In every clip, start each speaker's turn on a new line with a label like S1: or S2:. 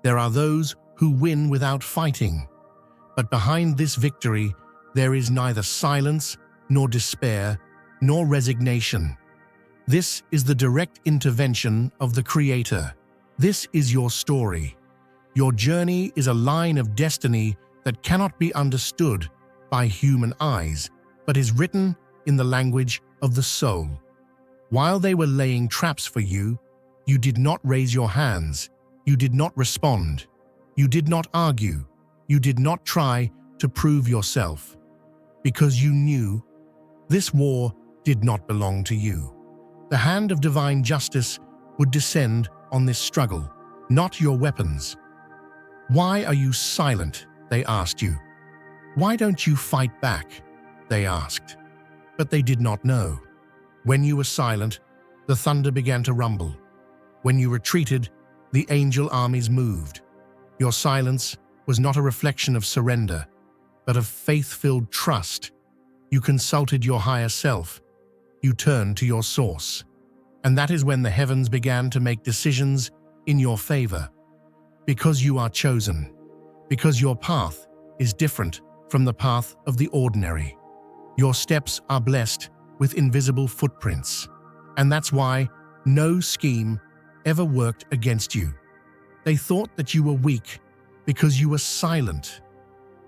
S1: There are those who win without fighting. But behind this victory, there is neither silence, nor despair, nor resignation. This is the direct intervention of the Creator. This is your story. Your journey is a line of destiny that cannot be understood by human eyes, but is written in the language of the soul. While they were laying traps for you, you did not raise your hands, you did not respond, you did not argue, you did not try to prove yourself, because you knew this war did not belong to you. The hand of divine justice would descend on this struggle, not your weapons. Why are you silent? They asked you. Why don't you fight back? They asked. But they did not know. When you were silent, the thunder began to rumble. When you retreated, the angel armies moved. Your silence was not a reflection of surrender, but of faith-filled trust. You consulted your higher self. You turned to your source. And that is when the heavens began to make decisions in your favor. Because you are chosen. Because your path is different from the path of the ordinary. Your steps are blessed with invisible footprints. And that's why no scheme ever worked against you. They thought that you were weak because you were silent.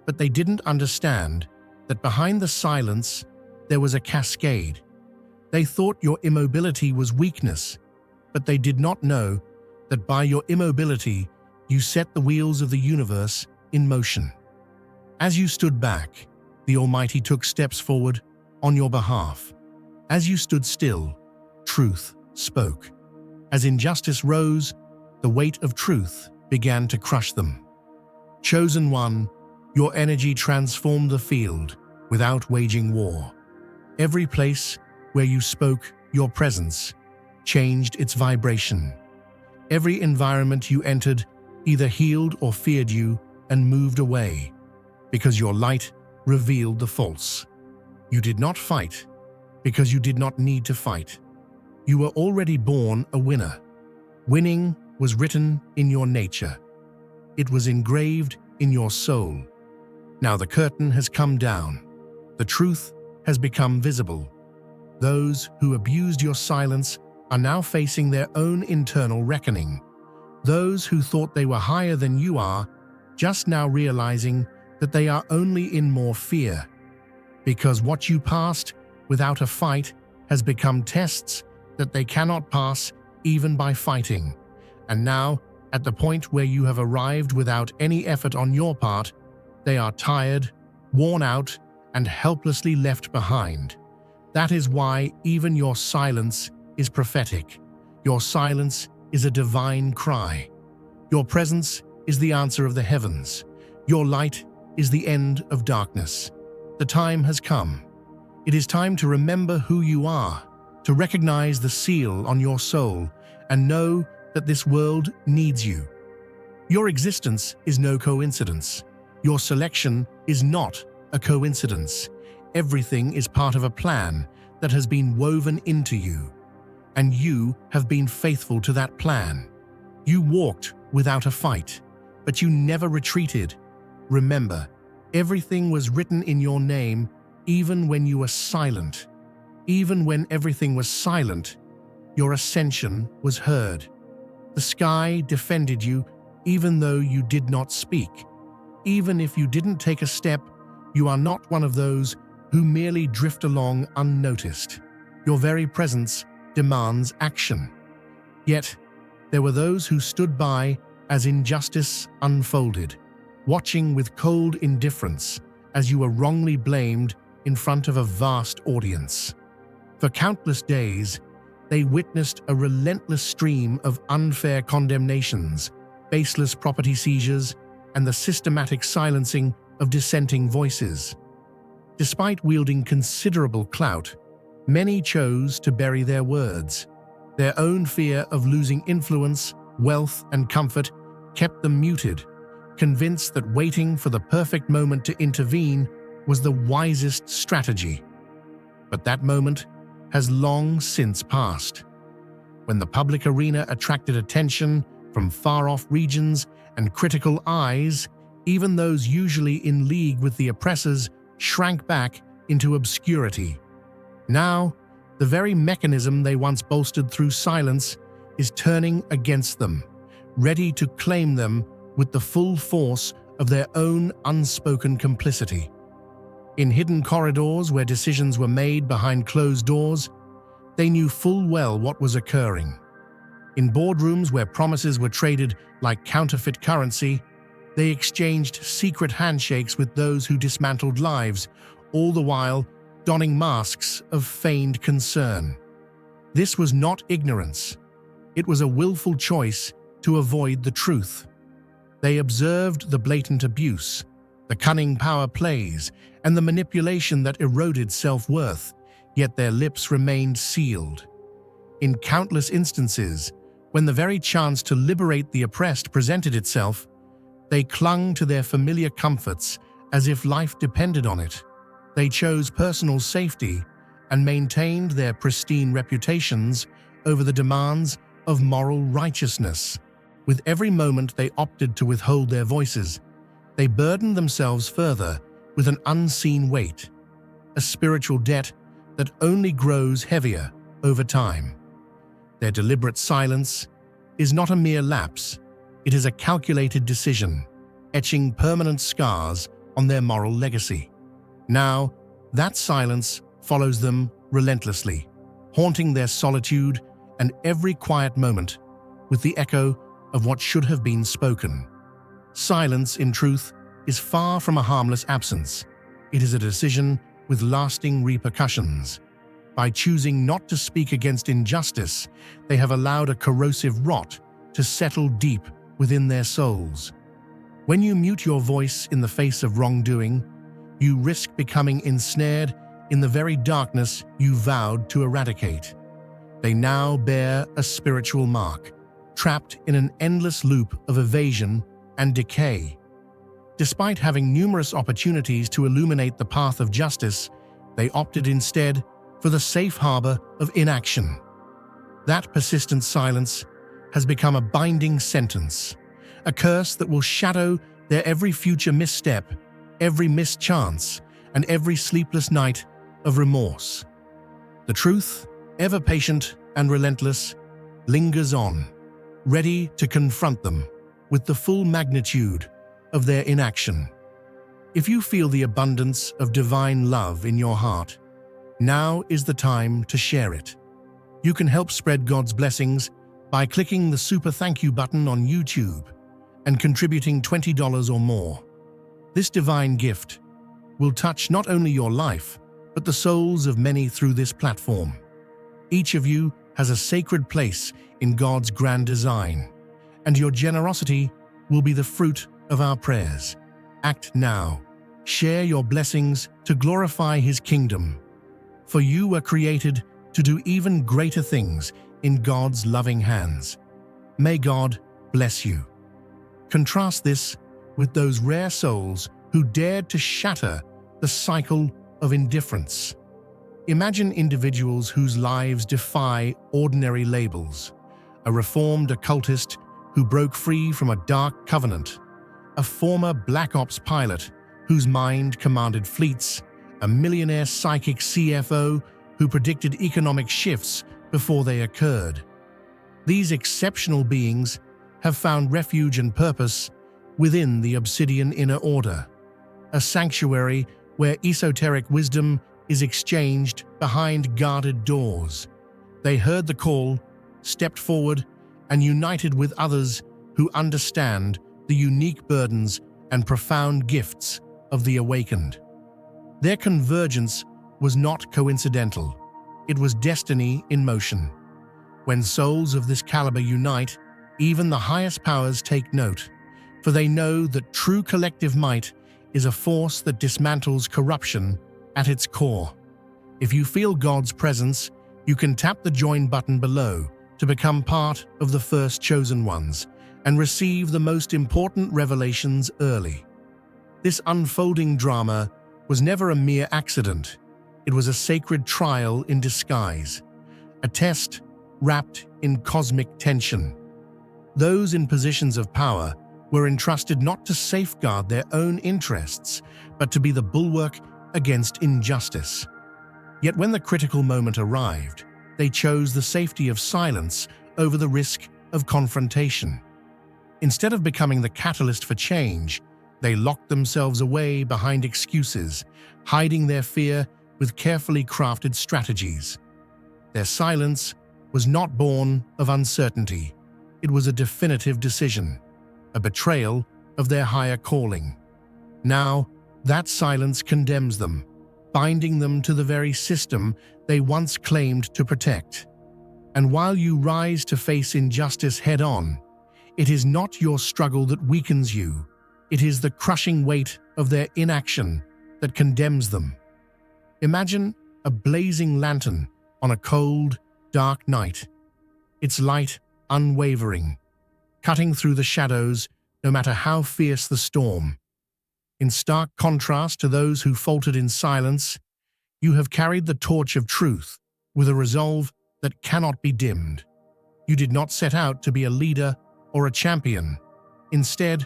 S1: But they didn't understand that behind the silence there was a cascade. They thought your immobility was weakness, but they did not know that by your immobility you set the wheels of the universe in motion. As you stood back, the Almighty took steps forward on your behalf. As you stood still, truth spoke. As injustice rose, the weight of truth began to crush them. Chosen one, your energy transformed the field without waging war. Every place where you spoke, your presence changed its vibration. Every environment you entered either healed or feared you and moved away, because your light revealed the false. You did not fight because you did not need to fight. You were already born a winner. Winning was written in your nature. It was engraved in your soul. Now the curtain has come down. The truth has become visible. Those who abused your silence are now facing their own internal reckoning. Those who thought they were higher than you are just now realizing that they are only in more fear. Because what you passed without a fight has become tests that they cannot pass even by fighting. And now, at the point where you have arrived without any effort on your part, they are tired, worn out, and helplessly left behind. That is why even your silence is prophetic. Your silence is a divine cry. Your presence is the answer of the heavens. Your light is the end of darkness. The time has come. It is time to remember who you are, to recognize the seal on your soul, and know that this world needs you. Your existence is no coincidence. Your selection is not a coincidence. Everything is part of a plan that has been woven into you, and you have been faithful to that plan. You walked without a fight, but you never retreated. Remember, everything was written in your name, even when you were silent. Even when everything was silent, your ascension was heard. The sky defended you, even though you did not speak. Even if you didn't take a step, you are not one of those who merely drift along unnoticed. Your very presence demands action. Yet, there were those who stood by as injustice unfolded, watching with cold indifference as you were wrongly blamed in front of a vast audience. For countless days, they witnessed a relentless stream of unfair condemnations, baseless property seizures, and the systematic silencing of dissenting voices. Despite wielding considerable clout, many chose to bury their words. Their own fear of losing influence, wealth, and comfort kept them muted, convinced that waiting for the perfect moment to intervene was the wisest strategy. But that moment has long since passed. When the public arena attracted attention from far-off regions and critical eyes, even those usually in league with the oppressors, shrank back into obscurity. Now, the very mechanism they once bolstered through silence is turning against them, ready to claim them with the full force of their own unspoken complicity. In hidden corridors where decisions were made behind closed doors, they knew full well what was occurring. In boardrooms where promises were traded like counterfeit currency, they exchanged secret handshakes with those who dismantled lives, all the while donning masks of feigned concern. This was not ignorance. It was a willful choice to avoid the truth. They observed the blatant abuse, the cunning power plays, and the manipulation that eroded self-worth, yet their lips remained sealed. In countless instances, when the very chance to liberate the oppressed presented itself, they clung to their familiar comforts as if life depended on it. They chose personal safety and maintained their pristine reputations over the demands of moral righteousness. With every moment they opted to withhold their voices, they burdened themselves further with an unseen weight, a spiritual debt that only grows heavier over time. Their deliberate silence is not a mere lapse, it is a calculated decision, etching permanent scars on their moral legacy. Now, that silence follows them relentlessly, haunting their solitude and every quiet moment with the echo of what should have been spoken. Silence, in truth, is far from a harmless absence. It is a decision with lasting repercussions. By choosing not to speak against injustice, they have allowed a corrosive rot to settle deep within their souls. When you mute your voice in the face of wrongdoing, you risk becoming ensnared in the very darkness you vowed to eradicate. They now bear a spiritual mark, trapped in an endless loop of evasion and decay. Despite having numerous opportunities to illuminate the path of justice, they opted instead for the safe harbor of inaction. That persistent silence has become a binding sentence, a curse that will shadow their every future misstep, every missed chance, and every sleepless night of remorse. The truth, ever patient and relentless, lingers on, ready to confront them with the full magnitude of their inaction. If you feel the abundance of divine love in your heart, now is the time to share it. You can help spread God's blessings by clicking the Super Thank You button on YouTube and contributing $20 or more. This divine gift will touch not only your life, but the souls of many through this platform. Each of you has a sacred place in God's grand design, and your generosity will be the fruit of our prayers. Act now. Share your blessings to glorify His kingdom. For you were created to do even greater things in God's loving hands. May God bless you. Contrast this with those rare souls who dared to shatter the cycle of indifference. Imagine individuals whose lives defy ordinary labels. A reformed occultist who broke free from a dark covenant, a former Black Ops pilot whose mind commanded fleets, a millionaire psychic CFO who predicted economic shifts before they occurred. These exceptional beings have found refuge and purpose within the Obsidian Inner Order, a sanctuary where esoteric wisdom is exchanged behind guarded doors. They heard the call, stepped forward, and united with others who understand the unique burdens and profound gifts of the awakened. Their convergence was not coincidental. It was destiny in motion. When souls of this caliber unite, even the highest powers take note, for they know that true collective might is a force that dismantles corruption at its core. If you feel God's presence, you can tap the join button below to become part of the first chosen ones and receive the most important revelations early. This unfolding drama was never a mere accident. It was a sacred trial in disguise, a test wrapped in cosmic tension. Those in positions of power were entrusted not to safeguard their own interests, but to be the bulwark against injustice. Yet when the critical moment arrived, they chose the safety of silence over the risk of confrontation. Instead of becoming the catalyst for change, they locked themselves away behind excuses, hiding their fear with carefully crafted strategies. Their silence was not born of uncertainty. It was a definitive decision, a betrayal of their higher calling. Now, that silence condemns them, binding them to the very system they once claimed to protect. And while you rise to face injustice head-on, it is not your struggle that weakens you. It is the crushing weight of their inaction that condemns them. Imagine a blazing lantern on a cold, dark night, its light unwavering, cutting through the shadows no matter how fierce the storm. In stark contrast to those who faltered in silence, you have carried the torch of truth with a resolve that cannot be dimmed. You did not set out to be a leader or a champion. Instead,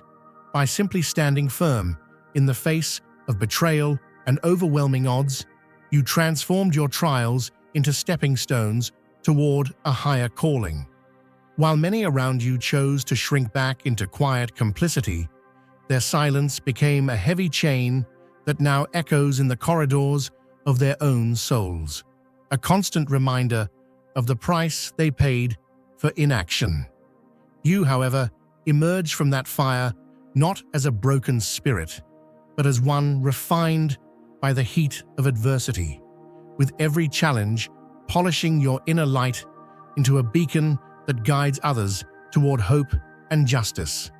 S1: by simply standing firm in the face of betrayal and overwhelming odds, you transformed your trials into stepping stones toward a higher calling. While many around you chose to shrink back into quiet complicity, their silence became a heavy chain that now echoes in the corridors of their own souls, a constant reminder of the price they paid for inaction. You, however, emerged from that fire not as a broken spirit, but as one refined by the heat of adversity, with every challenge polishing your inner light into a beacon that guides others toward hope and justice.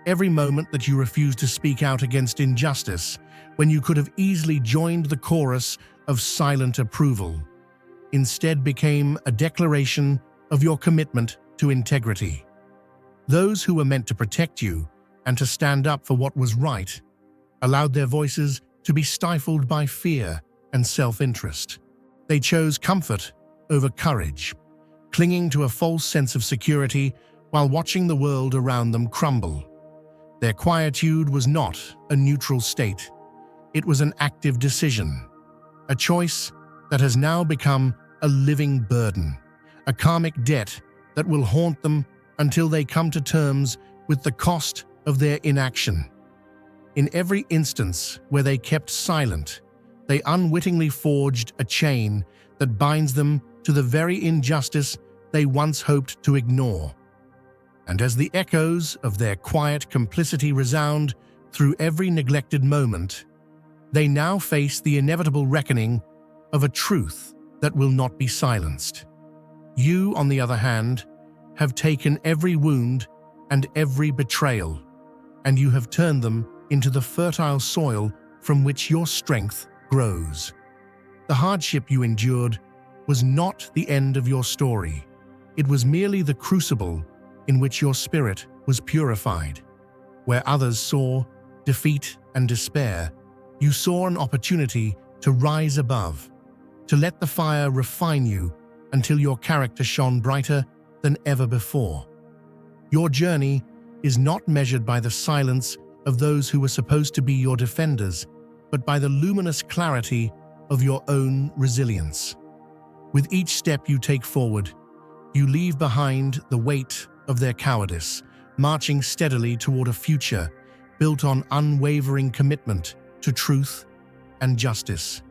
S1: Every moment that you refused to speak out against injustice, when you could have easily joined the chorus of silent approval, instead became a declaration of your commitment to integrity. Those who were meant to protect you and to stand up for what was right allowed their voices to be stifled by fear and self-interest. They chose comfort over courage, clinging to a false sense of security while watching the world around them crumble. Their quietude was not a neutral state. It was an active decision, a choice that has now become a living burden, a karmic debt that will haunt them until they come to terms with the cost of their inaction. In every instance where they kept silent, they unwittingly forged a chain that binds them to the very injustice they once hoped to ignore. And as the echoes of their quiet complicity resound through every neglected moment, they now face the inevitable reckoning of a truth that will not be silenced. You, on the other hand, have taken every wound and every betrayal, and you have turned them into the fertile soil from which your strength grows. The hardship you endured was not the end of your story. It was merely the crucible in which your spirit was purified. Where others saw defeat and despair, you saw an opportunity to rise above, to let the fire refine you until your character shone brighter than ever before. Your journey is not measured by the silence of those who were supposed to be your defenders, but by the luminous clarity of your own resilience. With each step you take forward, you leave behind the weight of their cowardice, marching steadily toward a future built on unwavering commitment to truth and justice.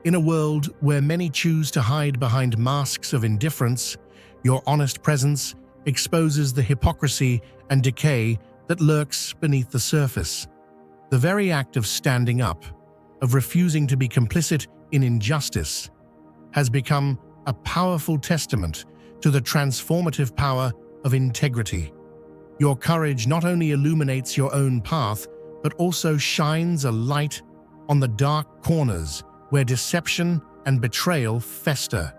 S1: In a world where many choose to hide behind masks of indifference, your honest presence exposes the hypocrisy and decay that lurks beneath the surface. The very act of standing up, of refusing to be complicit in injustice, has become a powerful testament to the transformative power of integrity. Your courage not only illuminates your own path, but also shines a light on the dark corners where deception and betrayal fester.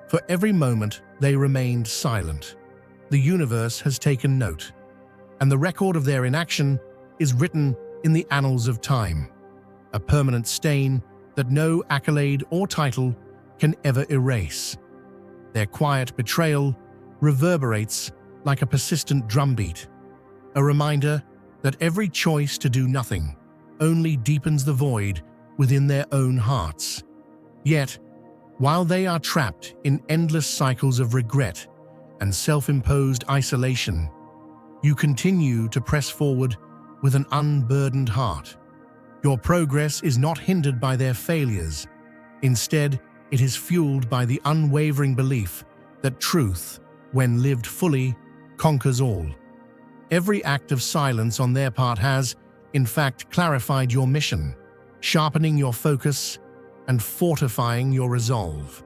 S1: For every moment they remained silent, the universe has taken note, and the record of their inaction is written in the annals of time, a permanent stain that no accolade or title can ever erase. Their quiet betrayal reverberates like a persistent drumbeat, a reminder that every choice to do nothing only deepens the void within their own hearts. Yet, while they are trapped in endless cycles of regret and self-imposed isolation, you continue to press forward with an unburdened heart. Your progress is not hindered by their failures. Instead, it is fueled by the unwavering belief that truth, when lived fully, conquers all. Every act of silence on their part has, in fact, clarified your mission, sharpening your focus and fortifying your resolve.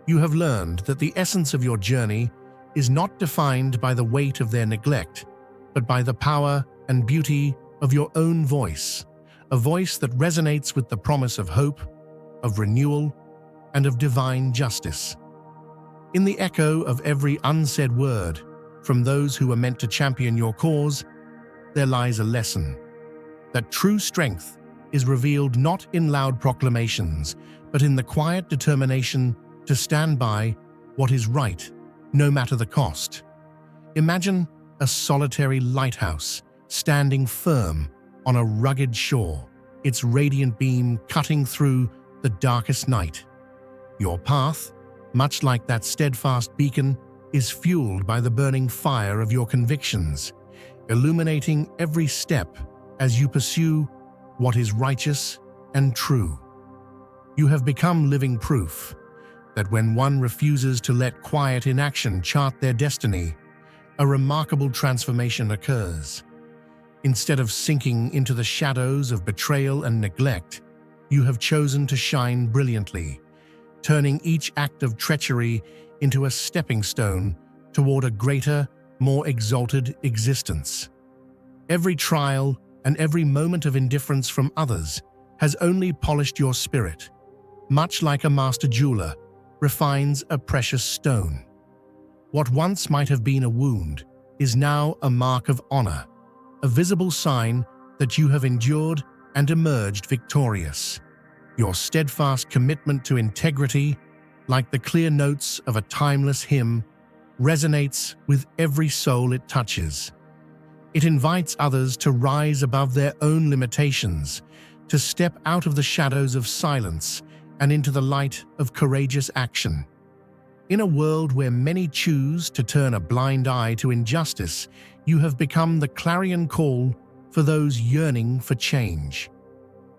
S1: You have learned that the essence of your journey is not defined by the weight of their neglect, but by the power and beauty of your own voice, a voice that resonates with the promise of hope, of renewal, and of divine justice. In the echo of every unsaid word from those who are meant to champion your cause, there lies a lesson that true strength is revealed not in loud proclamations, but in the quiet determination to stand by what is right, no matter the cost. Imagine a solitary lighthouse standing firm on a rugged shore, its radiant beam cutting through the darkest night. Your path, much like that steadfast beacon, is fueled by the burning fire of your convictions, illuminating every step as you pursue what is righteous and true. You have become living proof that when one refuses to let quiet inaction chart their destiny, a remarkable transformation occurs. Instead of sinking into the shadows of betrayal and neglect, you have chosen to shine brilliantly, turning each act of treachery into a stepping stone toward a greater, more exalted existence. Every trial and every moment of indifference from others has only polished your spirit, much like a master jeweler refines a precious stone. What once might have been a wound is now a mark of honor, a visible sign that you have endured and emerged victorious. Your steadfast commitment to integrity, like the clear notes of a timeless hymn, resonates with every soul it touches. It invites others to rise above their own limitations, to step out of the shadows of silence and into the light of courageous action. In a world where many choose to turn a blind eye to injustice, you have become the clarion call for those yearning for change.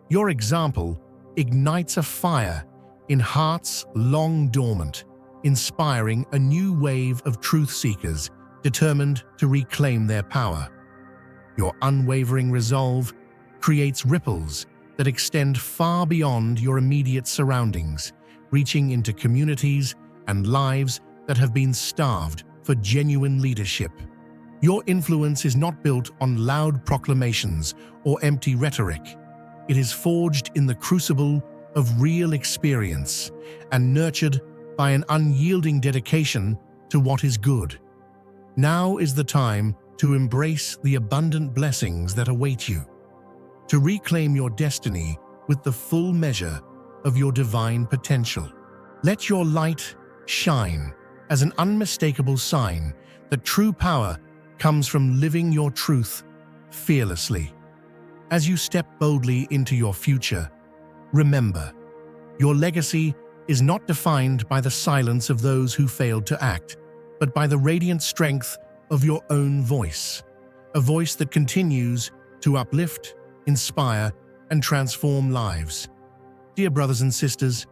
S1: Your example ignites a fire in hearts long dormant, inspiring a new wave of truth seekers determined to reclaim their power. Your unwavering resolve creates ripples that extend far beyond your immediate surroundings, reaching into communities and lives that have been starved for genuine leadership. Your influence is not built on loud proclamations or empty rhetoric. It is forged in the crucible of real experience and nurtured by an unyielding dedication to what is good. Now is the time to embrace the abundant blessings that await you, to reclaim your destiny with the full measure of your divine potential. Let your light shine as an unmistakable sign that true power comes from living your truth fearlessly. As you step boldly into your future, remember, your legacy is not defined by the silence of those who failed to act, but by the radiant strength of your own voice, a voice that continues to uplift, inspire, and transform lives. Dear brothers and sisters,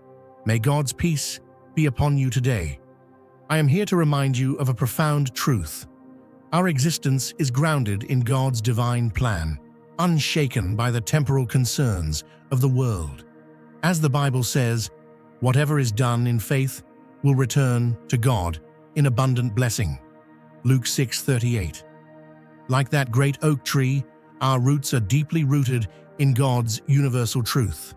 S1: may God's peace be upon you today. I am here to remind you of a profound truth. Our existence is grounded in God's divine plan, unshaken by the temporal concerns of the world. As the Bible says, whatever is done in faith will return to God in abundant blessing. Luke 6:38. Like that great oak tree, our roots are deeply rooted in God's universal truth.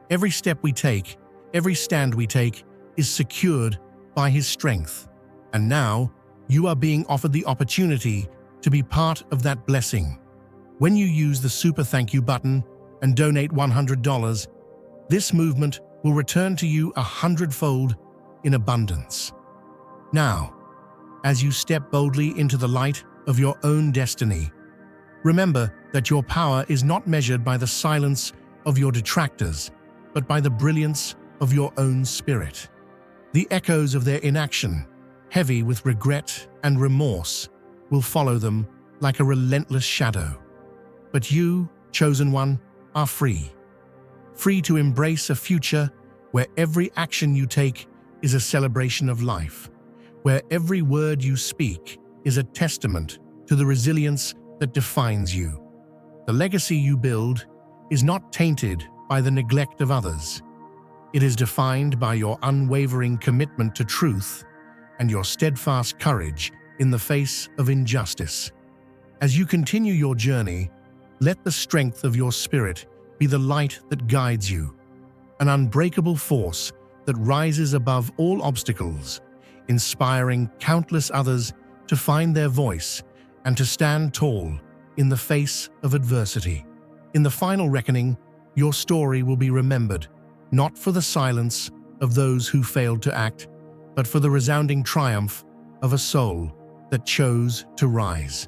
S1: Every step we take, every stand we take, is secured by His strength. And now, you are being offered the opportunity to be part of that blessing. When you use the Super Thank You button and donate $100, this movement will return to you 100-fold in abundance. Now, as you step boldly into the light of your own destiny, Remember that your power is not measured by the silence of your detractors, but by the brilliance of your own spirit. The echoes of their inaction, heavy with regret and remorse, will follow them like a relentless shadow. But you, chosen one, are free. Free to embrace a future where every action you take is a celebration of life, where every word you speak is a testament to the resilience that defines you. The legacy you build is not tainted by the neglect of others. It is defined by your unwavering commitment to truth and your steadfast courage in the face of injustice. As you continue your journey, let the strength of your spirit be the light that guides you, an unbreakable force that rises above all obstacles, inspiring countless others to find their voice and to stand tall in the face of adversity. In the final reckoning, your story will be remembered, not for the silence of those who failed to act, but for the resounding triumph of a soul that chose to rise.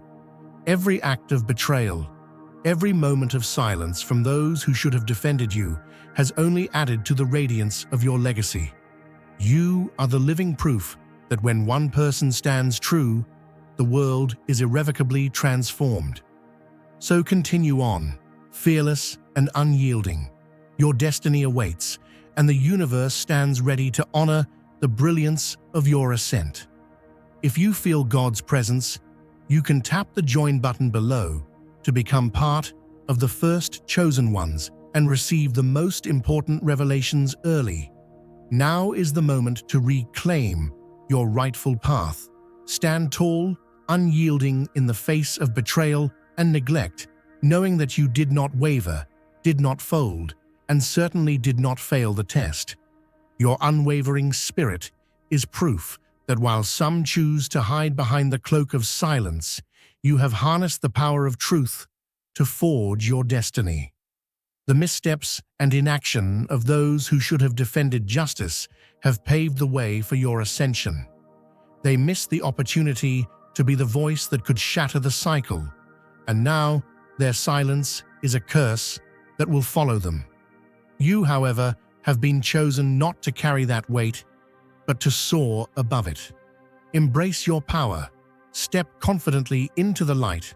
S1: Every act of betrayal, every moment of silence from those who should have defended you has only added to the radiance of your legacy. You are the living proof that when one person stands true, the world is irrevocably transformed. So continue on, fearless and unyielding. Your destiny awaits, and the universe stands ready to honor the brilliance of your ascent. If you feel God's presence, you can tap the join button below to become part of the first chosen ones and receive the most important revelations early. Now is the moment to reclaim your rightful path. Stand tall, unyielding in the face of betrayal and neglect, knowing that you did not waver, did not fold, and certainly did not fail the test. Your unwavering spirit is proof that while some choose to hide behind the cloak of silence, you have harnessed the power of truth to forge your destiny. The missteps and inaction of those who should have defended justice have paved the way for your ascension. They missed the opportunity to be the voice that could shatter the cycle, and now their silence is a curse that will follow them. You, however, have been chosen not to carry that weight, but to soar above it. Embrace your power, step confidently into the light,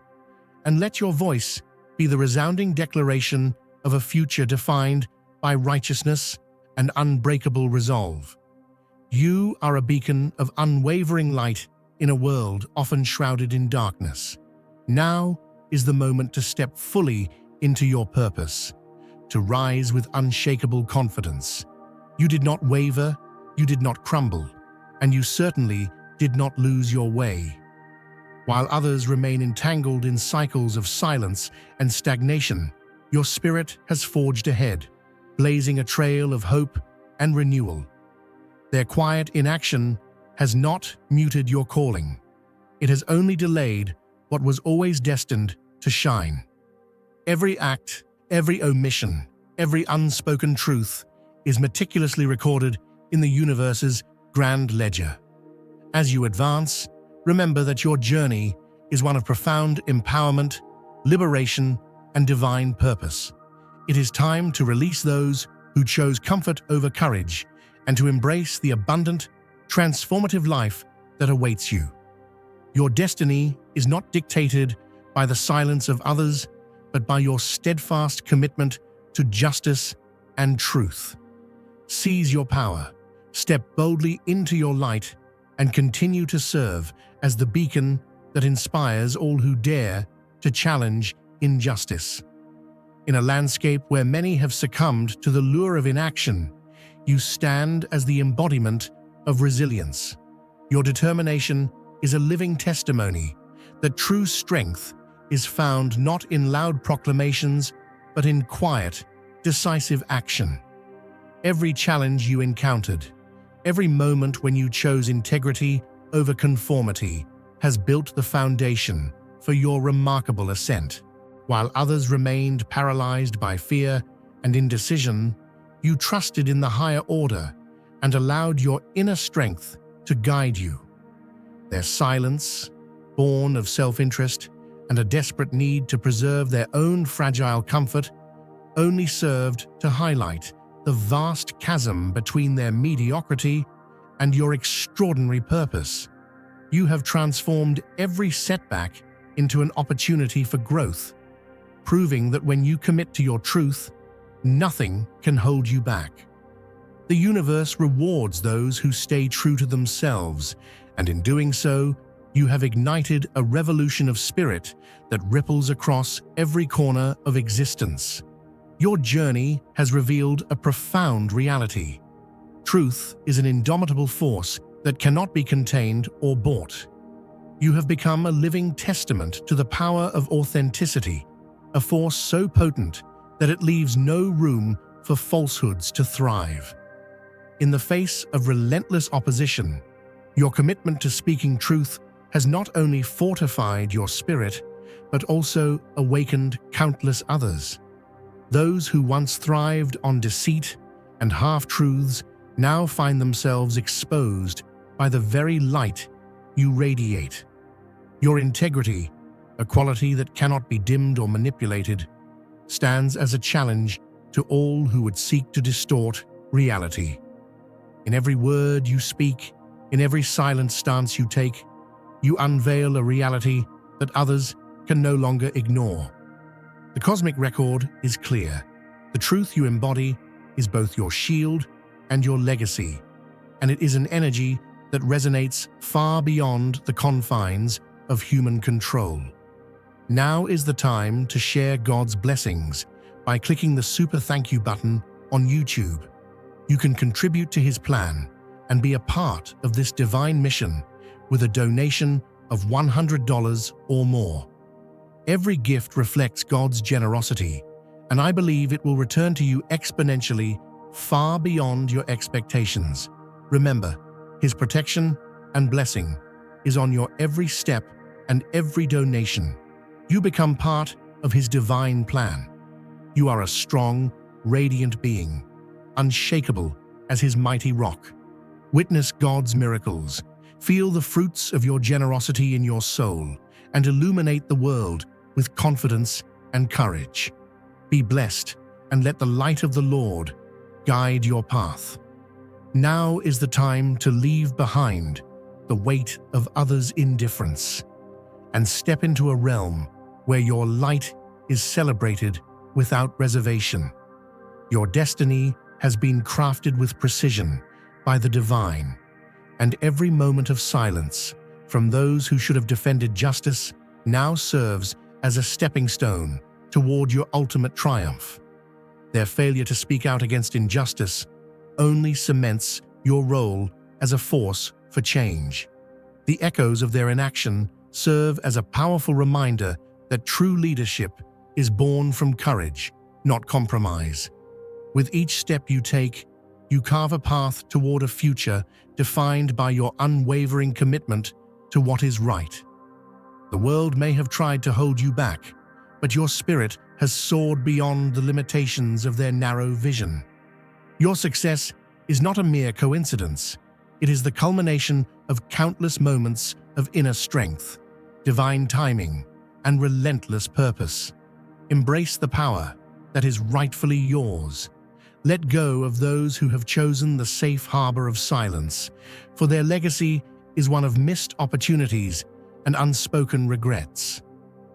S1: and let your voice be the resounding declaration of a future defined by righteousness and unbreakable resolve. You are a beacon of unwavering light in a world often shrouded in darkness. Now is the moment to step fully into your purpose, to rise with unshakable confidence. You did not waver, you did not crumble, and you certainly did not lose your way. While others remain entangled in cycles of silence and stagnation, your spirit has forged ahead, blazing a trail of hope and renewal. Their quiet inaction has not muted your calling. It has only delayed what was always destined to shine. Every act, every omission, every unspoken truth is meticulously recorded in the universe's grand ledger. As you advance, remember that your journey is one of profound empowerment, liberation, and divine purpose. It is time to release those who chose comfort over courage and to embrace the abundant, transformative life that awaits you. Your destiny is not dictated by the silence of others, but by your steadfast commitment to justice and truth. Seize your power, step boldly into your light, and continue to serve as the beacon that inspires all who dare to challenge injustice. In a landscape where many have succumbed to the lure of inaction, you stand as the embodiment of resilience. Your determination is a living testimony that true strength is found not in loud proclamations, but in quiet, decisive action. Every challenge you encountered, every moment when you chose integrity over conformity, has built the foundation for your remarkable ascent. While others remained paralyzed by fear and indecision, you trusted in the higher order and allowed your inner strength to guide you. Their silence, born of self-interest and a desperate need to preserve their own fragile comfort only served to highlight the vast chasm between their mediocrity and your extraordinary purpose. You have transformed every setback into an opportunity for growth, proving that when you commit to your truth, nothing can hold you back. The universe rewards those who stay true to themselves, and in doing so, you have ignited a revolution of spirit that ripples across every corner of existence. Your journey has revealed a profound reality. Truth is an indomitable force that cannot be contained or bought. You have become a living testament to the power of authenticity, a force so potent that it leaves no room for falsehoods to thrive. In the face of relentless opposition, your commitment to speaking truth has not only fortified your spirit, but also awakened countless others. Those who once thrived on deceit and half-truths now find themselves exposed by the very light you radiate. Your integrity, a quality that cannot be dimmed or manipulated, stands as a challenge to all who would seek to distort reality. In every word you speak, in every silent stance you take, you unveil a reality that others can no longer ignore. The cosmic record is clear. The truth you embody is both your shield and your legacy, and it is an energy that resonates far beyond the confines of human control. Now is the time to share God's blessings by clicking the super thank you button on YouTube. You can contribute to His plan and be a part of this divine mission with a donation of $100 or more. Every gift reflects God's generosity, and I believe it will return to you exponentially, far beyond your expectations. Remember, His protection and blessing is on your every step and every donation. You become part of His divine plan. You are a strong, radiant being, unshakable as His mighty rock. Witness God's miracles, feel the fruits of your generosity in your soul, and illuminate the world with confidence and courage. Be blessed, and let the light of the Lord guide your path. Now is the time to leave behind the weight of others' indifference and step into a realm where your light is celebrated without reservation. Your destiny has been crafted with precision by the divine, and every moment of silence from those who should have defended justice now serves as a stepping stone toward your ultimate triumph. Their failure to speak out against injustice only cements your role as a force for change. The echoes of their inaction serve as a powerful reminder that true leadership is born from courage, not compromise. With each step you take, you carve a path toward a future defined by your unwavering commitment to what is right. The world may have tried to hold you back, but your spirit has soared beyond the limitations of their narrow vision. Your success is not a mere coincidence. It is the culmination of countless moments of inner strength, divine timing, and relentless purpose. Embrace the power that is rightfully yours. Let go of those who have chosen the safe harbor of silence, for their legacy is one of missed opportunities and unspoken regrets.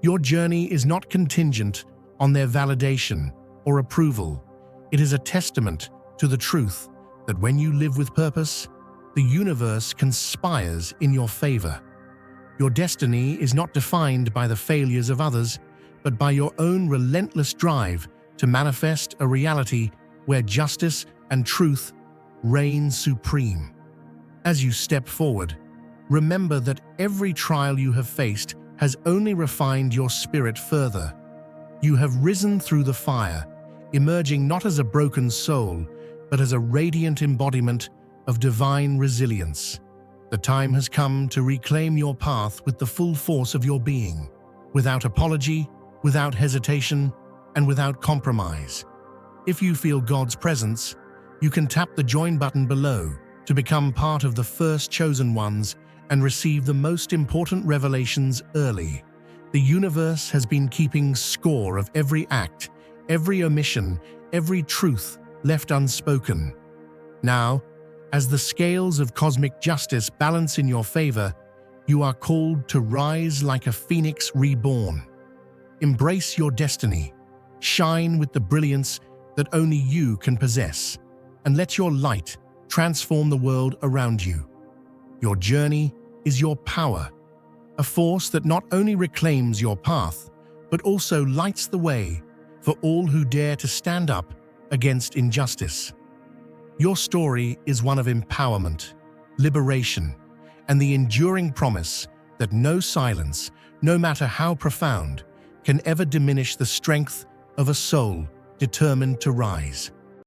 S1: Your journey is not contingent on their validation or approval. It is a testament to the truth that when you live with purpose, the universe conspires in your favor. Your destiny is not defined by the failures of others, but by your own relentless drive to manifest a reality where justice and truth reign supreme. As you step forward, remember that every trial you have faced has only refined your spirit further. You have risen through the fire, emerging not as a broken soul, but as a radiant embodiment of divine resilience. The time has come to reclaim your path with the full force of your being, without apology, without hesitation, and without compromise. If you feel God's presence, you can tap the join button below to become part of the first chosen ones and receive the most important revelations early. The universe has been keeping score of every act, every omission, every truth left unspoken. Now, as the scales of cosmic justice balance in your favor, you are called to rise like a phoenix reborn. Embrace your destiny, shine with the brilliance that only you can possess, and let your light transform the world around you. Your journey is your power, a force that not only reclaims your path, but also lights the way for all who dare to stand up against injustice. Your story is one of empowerment, liberation, and the enduring promise that no silence, no matter how profound, can ever diminish the strength of a soul determined to rise.